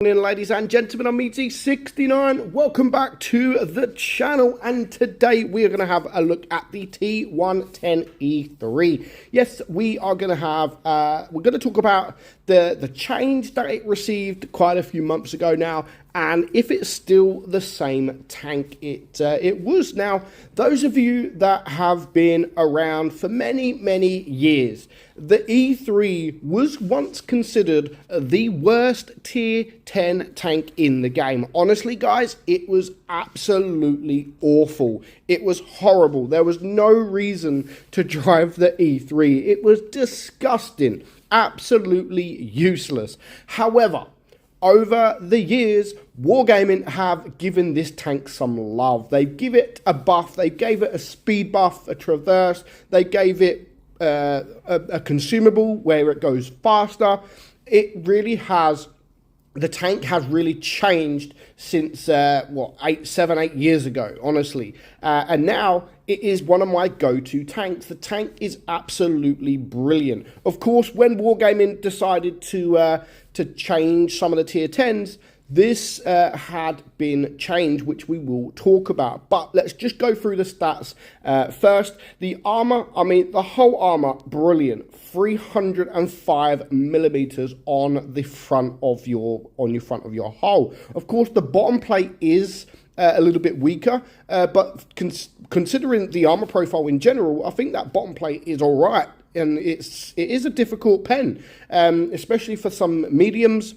Morning, ladies and gentlemen, I'm meadsy69. Welcome back to the channel, and today we are going to have a look at the T110E3. Yes, we are going to have we're going to talk about the change that it received quite a few months ago now, and if it's still the same tank it was. Now, those of you that have been around for many years, the E3 was once considered the worst tier 10 tank in the game. Honestly, guys, it was absolutely awful. It was horrible. There was no reason to drive the E3. It was disgusting. Absolutely useless. However, over the years, Wargaming have given this tank some love. They give it a buff. They gave it a speed buff, a traverse. They gave it a consumable where it goes faster. It really has. The tank has really changed since, 7, 8 years ago, honestly. And now it is one of my go-to tanks. The tank is absolutely brilliant. Of course, when Wargaming decided to change some of the tier 10s, this had been changed, which we will talk about. But let's just go through the stats. First, the armor, the whole armor, brilliant. 305 millimeters on the front of your hull. Of course, the bottom plate is a little bit weaker, but considering the armor profile in general, I think that bottom plate is all right. And it is a difficult pen, especially for some mediums.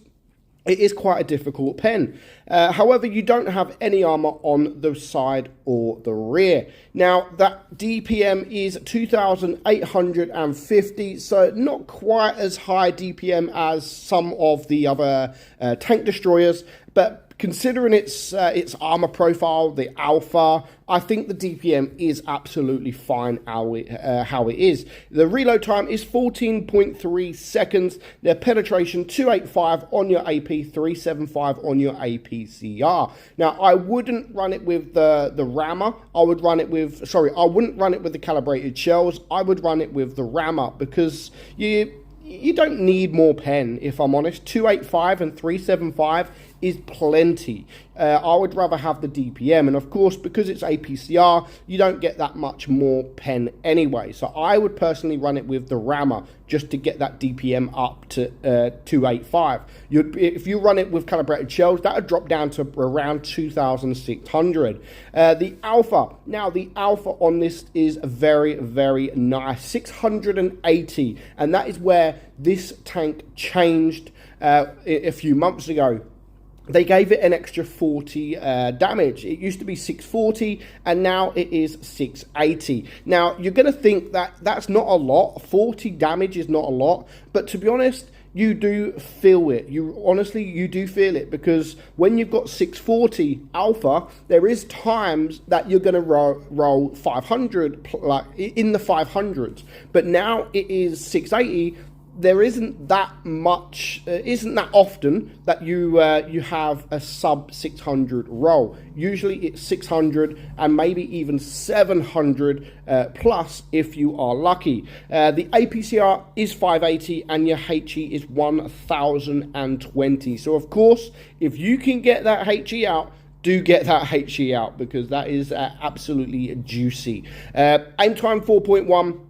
It is quite a difficult pen. However, you don't have any armor on the side or the rear. Now, that DPM is 2,850, so not quite as high DPM as some of the other tank destroyers, but considering its armor profile, the alpha, I think the DPM is absolutely fine how it is. The reload time is 14.3 seconds. The penetration 285 on your AP, 375 on your APCR. Now, I wouldn't run it with the rammer. I wouldn't run it with the calibrated shells. I would run it with the rammer because you don't need more pen, if I'm honest. 285 and 375 is plenty. I would rather have the DPM, and of course, because it's APCR, you don't get that much more pen anyway. So I would personally run it with the rammer just to get that DPM up to 285. If you run it with calibrated shells, that would drop down to around 2,600. The alpha, now the alpha on this is very nice, 680, and that is where this tank changed a few months ago. They gave it an extra 40 damage. It used to be 640, and now it is 680. Now, you're going to think that that's not a lot. 40 damage is not a lot, but to be honest, you do feel it. You do feel it, because when you've got 640 alpha, there is times that you're going to roll 500, like in the 500s, but now it is 680. There isn't that much, isn't that often that you have a sub 600 roll. Usually it's 600 and maybe even 700 plus if you are lucky. The APCR is 580 and your HE is 1020. So of course, if you can get that HE out, do get that HE out, because that is absolutely juicy. Aim time 4.1.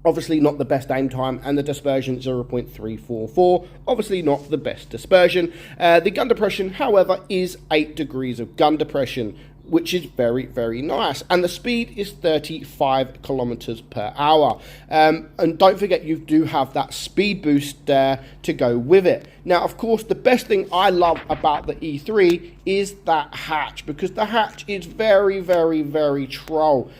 Obviously not the best aim time, and the dispersion 0.344, obviously not the best dispersion. The gun depression, however, is 8 degrees of gun depression, which is very nice, and the speed is 35 kilometers per hour. And don't forget, you do have that speed boost to go with it. Now, of course, the best thing I love about the E3 is that hatch, because the hatch is very troll.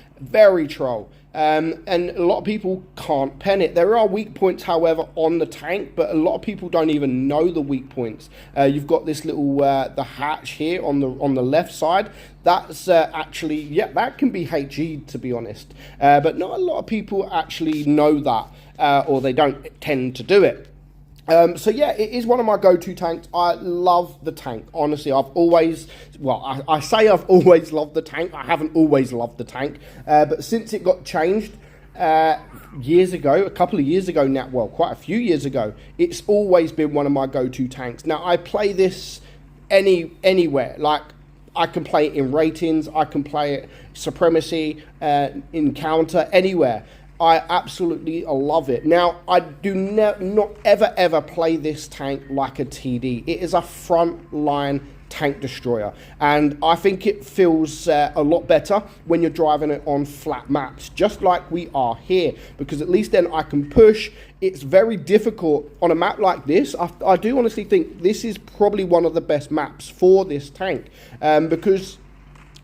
And a lot of people can't pen it. There are weak points, however, on the tank, but a lot of people don't even know the weak points. You've got this little the hatch here on the left side. That's actually, yeah, that can be HE, to be honest. But not a lot of people actually know that, or they don't tend to do it. So yeah, it is one of my go-to tanks. I love the tank. Honestly, I say I've always loved the tank. I haven't always loved the tank, but since it got changed, years ago, a couple of years ago now, well, quite a few years ago, it's always been one of my go-to tanks. Now, I play this anywhere. Like, I can play it in ratings, I can play it supremacy, encounter, anywhere. I absolutely love it. Now, I do not ever play this tank like a TD. It is a front line tank destroyer, and I think it feels a lot better when you're driving it on flat maps, just like we are here, because at least then I can push. It's very difficult on a map like this. I do honestly think this is probably one of the best maps for this tank, because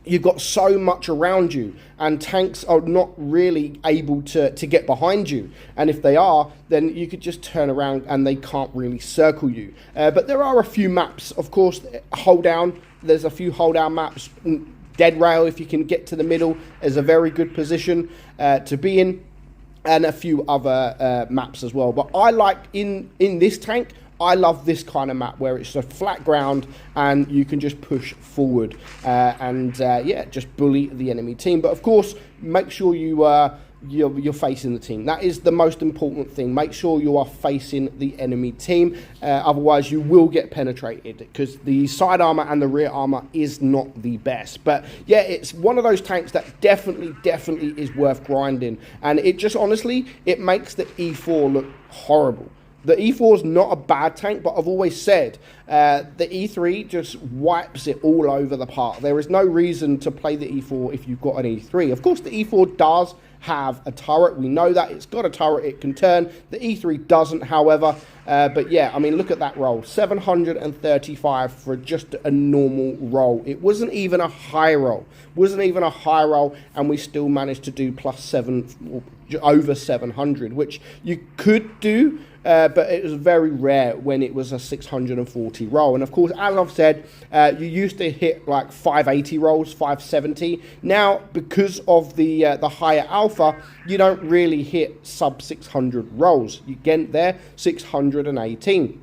you've got so much around you, and tanks are not really able to get behind you. And if they are, then you could just turn around and they can't really circle you. But there are a few maps, of course, hold down. There's a few hold down maps. Dead rail, if you can get to the middle, is a very good position to be in. And a few other maps as well. But I like, in this tank, I love this kind of map where it's a flat ground and you can just push forward and yeah, just bully the enemy team. But of course, make sure you're facing the team. That is the most important thing. Make sure you are facing the enemy team. Otherwise, you will get penetrated, because the side armor and the rear armor is not the best. But yeah, it's one of those tanks that definitely is worth grinding. And it just, honestly, it makes the E4 look horrible. The E4 is not a bad tank, but I've always said the E3 just wipes it all over the park. There is no reason to play the E4 if you've got an E3. Of course, the E4 does have a turret. We know that. It's got a turret. It can turn. The E3 doesn't, however. But yeah, I mean, look at that roll. 735 for just a normal roll. It wasn't even a high roll. And we still managed to do +7, over 700, which you could do, but it was very rare when it was a 640 roll. And of course, as I've said, you used to hit like 580 rolls, 570. Now, because of the higher alpha, you don't really hit sub 600 rolls. You get there 618.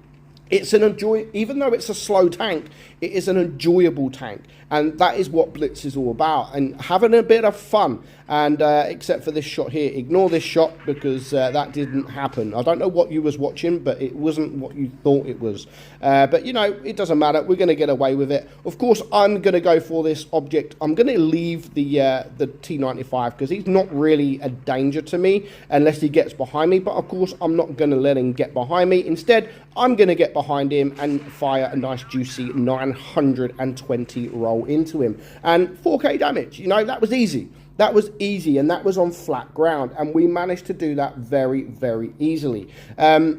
It's an even though it's a slow tank, it is an enjoyable tank, and that is what Blitz is all about, and having a bit of fun. And except for this shot here, ignore this shot, because that didn't happen. I don't know what you was watching, but it wasn't what you thought it was. But you know, it doesn't matter. We're going to get away with it. Of course, I'm going to go for this object. I'm going to leave the T95, because he's not really a danger to me unless he gets behind me. But of course, I'm not going to let him get behind me. Instead, I'm going to get behind him and fire a nice juicy 920 roll into him, and 4k damage. You know, that was easy. That was easy, and that was on flat ground, and we managed to do that very easily. So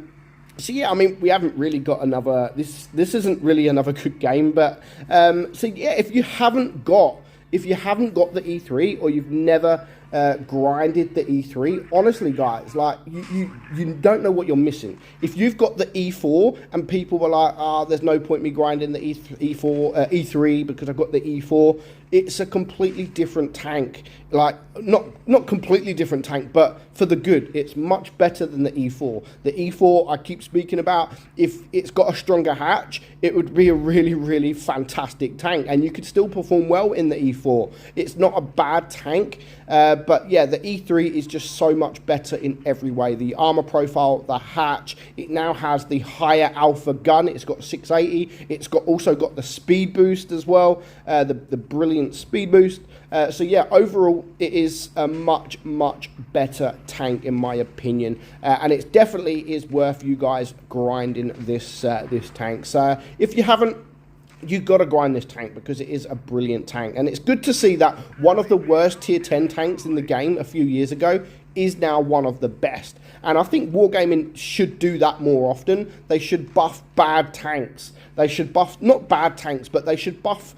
yeah, I mean, we haven't really got another. This isn't really another good game, but so yeah, if you haven't got the E3, or you've never grinded the E3, honestly, guys, like you don't know what you're missing. If you've got the E4 and people were like, there's no point me grinding the E3 because I've got the E4, it's a completely different tank. Like, not completely different tank, but for the good. It's much better than the E4. The E4 I keep speaking about, if it's got a stronger hatch, it would be a really fantastic tank, and you could still perform well in the E4. It's not a bad tank, but yeah, the E3 is just so much better in every way. The armor profile, the hatch, it now has the higher alpha gun. It's got 680. It's also got the speed boost as well, the brilliant speed boost. So yeah, overall, it is a much better tank in my opinion, and it definitely is worth you guys grinding this tank. So if you haven't, you've got to grind this tank, because it is a brilliant tank. And it's good to see that one of the worst tier 10 tanks in the game a few years ago is now one of the best. And I think Wargaming should do that more often. They should buff bad tanks. They should buff, not bad tanks, but they should buff,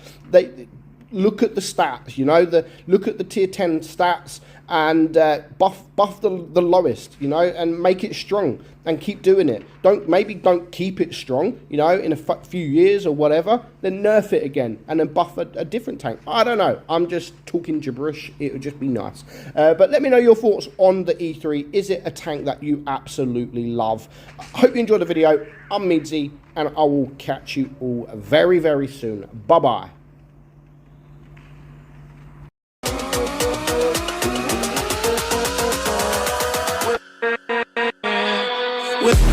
look at the stats, you know, look at the tier 10 stats, and buff the lowest, you know, and make it strong, and keep doing it. Maybe don't keep it strong, you know, in a few years or whatever, then nerf it again, and then buff a different tank. I don't know, I'm just talking gibberish. It would just be nice. But let me know your thoughts on the E3. Is it a tank that you absolutely love? I hope you enjoyed the video. I'm Meadsy, and I will catch you all very soon. Bye bye. with